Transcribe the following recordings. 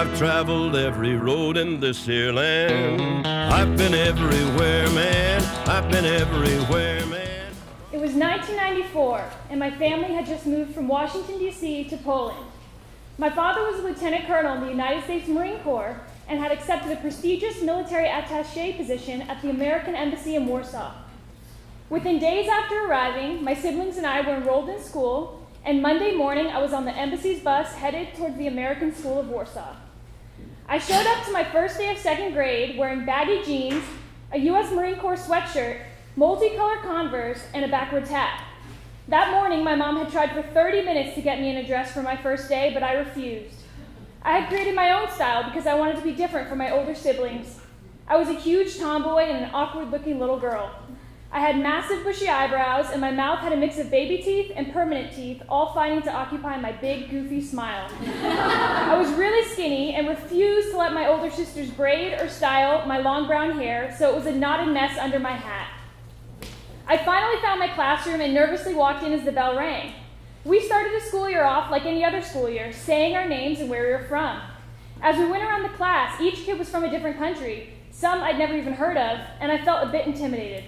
I've traveled every road in this here land. I've been everywhere, man. I've been everywhere, man. It was 1994, and my family had just moved from Washington, D.C. to Poland. My father was a lieutenant colonel in the United States Marine Corps and had accepted a prestigious military attaché position at the American Embassy in Warsaw. Within days after arriving, my siblings and I were enrolled in school, and Monday morning I was on the embassy's bus headed towards the American School of Warsaw. I showed up to my first day of second grade wearing baggy jeans, a U.S. Marine Corps sweatshirt, multicolored Converse, and a backwards hat. That morning, my mom had tried for 30 minutes to get me in a dress for my first day, but I refused. I had created my own style because I wanted to be different from my older siblings. I was a huge tomboy and an awkward-looking little girl. I had massive bushy eyebrows, and my mouth had a mix of baby teeth and permanent teeth, all fighting to occupy my big, goofy smile. I was really skinny and refused to let my older sisters braid or style my long brown hair, so it was a knotted mess under my hat. I finally found my classroom and nervously walked in as the bell rang. We started the school year off like any other school year, saying our names and where we were from. As we went around the class, each kid was from a different country, some I'd never even heard of, and I felt a bit intimidated.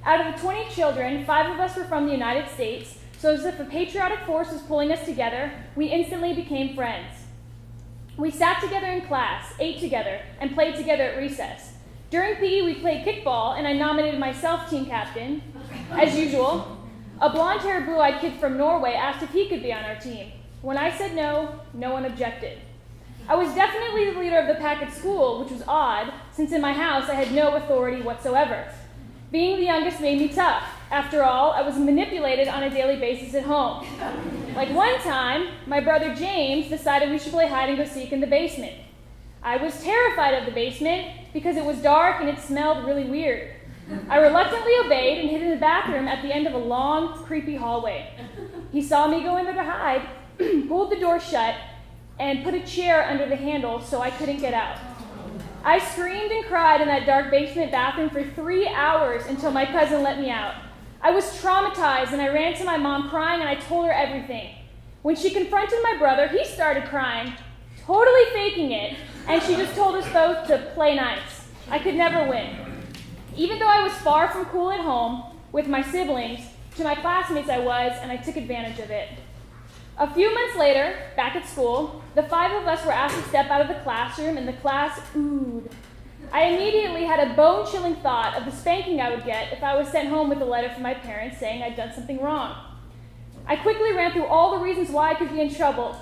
Out of the 20 children, 5 of us were from the United States, so as if a patriotic force was pulling us together, we instantly became friends. We sat together in class, ate together, and played together at recess. During PE, we played kickball, and I nominated myself team captain. As usual, a blonde-haired, blue-eyed kid from Norway asked if he could be on our team. When I said no, no one objected. I was definitely the leader of the pack at school, which was odd, since in my house I had no authority whatsoever. Being the youngest made me tough. After all, I was manipulated on a daily basis at home. Like one time, my brother James decided we should play hide-and-go-seek in the basement. I was terrified of the basement because it was dark and it smelled really weird. I reluctantly obeyed and hid in the bathroom at the end of a long, creepy hallway. He saw me go in there to hide, pulled the door shut, and put a chair under the handle so I couldn't get out. I screamed and cried in that dark basement bathroom for 3 hours until my cousin let me out. I was traumatized and I ran to my mom crying and I told her everything. When she confronted my brother, he started crying, totally faking it, and she just told us both to play nice. I could never win. Even though I was far from cool at home with my siblings, to my classmates I was, and I took advantage of it. A few months later, back at school, the 5 of us were asked to step out of the classroom, and the class oohed. I immediately had a bone-chilling thought of the spanking I would get if I was sent home with a letter from my parents saying I'd done something wrong. I quickly ran through all the reasons why I could be in trouble.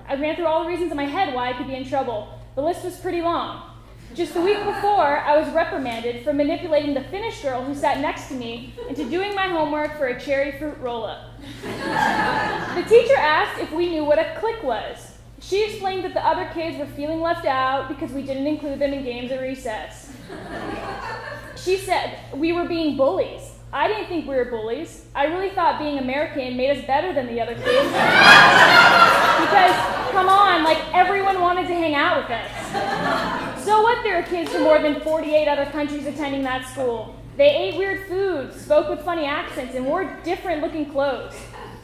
I ran through all the reasons in my head why I could be in trouble. The list was pretty long. Just the week before, I was reprimanded for manipulating the Finnish girl who sat next to me into doing my homework for a cherry fruit roll-up. The teacher asked if we knew what a clique was. She explained that the other kids were feeling left out because we didn't include them in games at recess. She said we were being bullies. I didn't think we were bullies. I really thought being American made us better than the other kids. Because, come on, like everyone wanted to hang out with us. So what, there are kids from more than 48 other countries attending that school. They ate weird food, spoke with funny accents, and wore different looking clothes.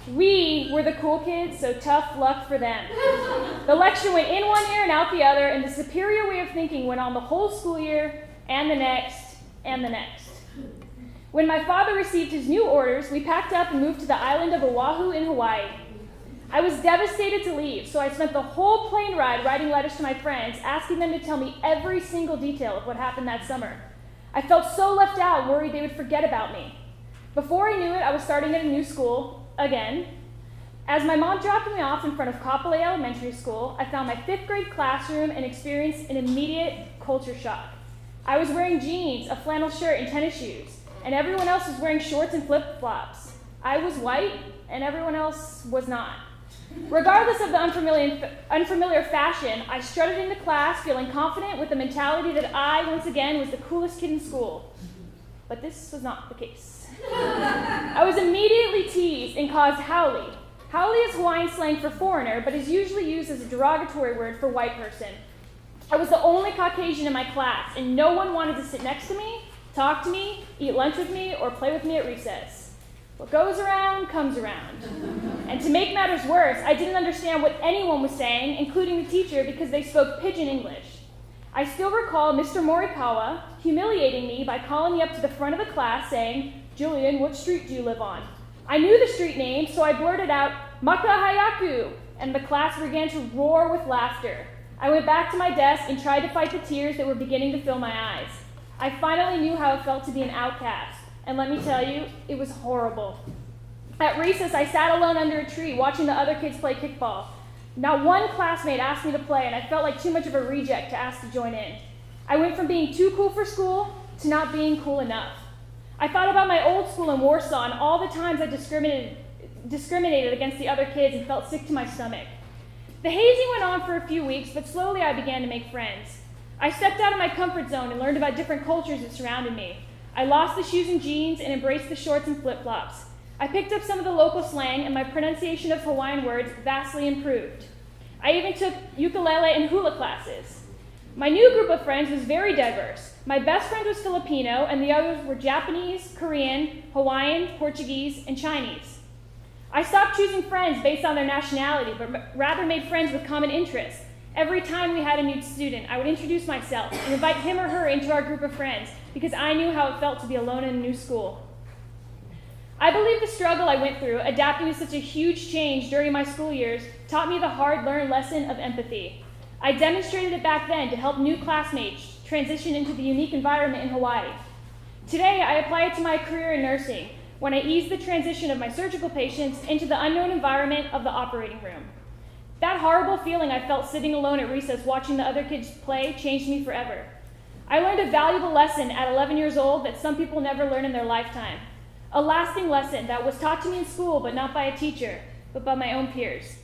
We were the cool kids, so tough luck for them. The lecture went in one ear and out the other, and the superior way of thinking went on the whole school year, and the next, and the next. When my father received his new orders, we packed up and moved to the island of Oahu in Hawaii. I was devastated to leave, so I spent the whole plane ride writing letters to my friends, asking them to tell me every single detail of what happened that summer. I felt so left out, worried they would forget about me. Before I knew it, I was starting at a new school, again. As my mom dropped me off in front of Kapolei Elementary School, I found my 5th grade classroom and experienced an immediate culture shock. I was wearing jeans, a flannel shirt, and tennis shoes, and everyone else was wearing shorts and flip-flops. I was white, and everyone else was not. Regardless of the unfamiliar fashion, I strutted into class feeling confident with the mentality that I, once again, was the coolest kid in school. But this was not the case. I was immediately teased and caused haole. Haole is Hawaiian slang for foreigner, but is usually used as a derogatory word for white person. I was the only Caucasian in my class, and no one wanted to sit next to me, talk to me, eat lunch with me, or play with me at recess. What goes around comes around. And to make matters worse, I didn't understand what anyone was saying, including the teacher, because they spoke pidgin English. I still recall Mr. Morikawa humiliating me by calling me up to the front of the class saying, "Jillian, what street do you live on?" I knew the street name, so I blurted out, "Makahayaku," and the class began to roar with laughter. I went back to my desk and tried to fight the tears that were beginning to fill my eyes. I finally knew how it felt to be an outcast, and let me tell you, it was horrible. At recess, I sat alone under a tree watching the other kids play kickball. Not one classmate asked me to play, and I felt like too much of a reject to ask to join in. I went from being too cool for school to not being cool enough. I thought about my old school in Warsaw and all the times I discriminated against the other kids and felt sick to my stomach. The hazing went on for a few weeks, but slowly I began to make friends. I stepped out of my comfort zone and learned about different cultures that surrounded me. I lost the shoes and jeans and embraced the shorts and flip-flops. I picked up some of the local slang, and my pronunciation of Hawaiian words vastly improved. I even took ukulele and hula classes. My new group of friends was very diverse. My best friend was Filipino, and the others were Japanese, Korean, Hawaiian, Portuguese, and Chinese. I stopped choosing friends based on their nationality, but rather made friends with common interests. Every time we had a new student, I would introduce myself and invite him or her into our group of friends because I knew how it felt to be alone in a new school. I believe the struggle I went through, adapting to such a huge change during my school years, taught me the hard-learned lesson of empathy. I demonstrated it back then to help new classmates transition into the unique environment in Hawaii. Today, I apply it to my career in nursing, when I ease the transition of my surgical patients into the unknown environment of the operating room. That horrible feeling I felt sitting alone at recess watching the other kids play changed me forever. I learned a valuable lesson at 11 years old that some people never learn in their lifetime. A lasting lesson that was taught to me in school, but not by a teacher, but by my own peers.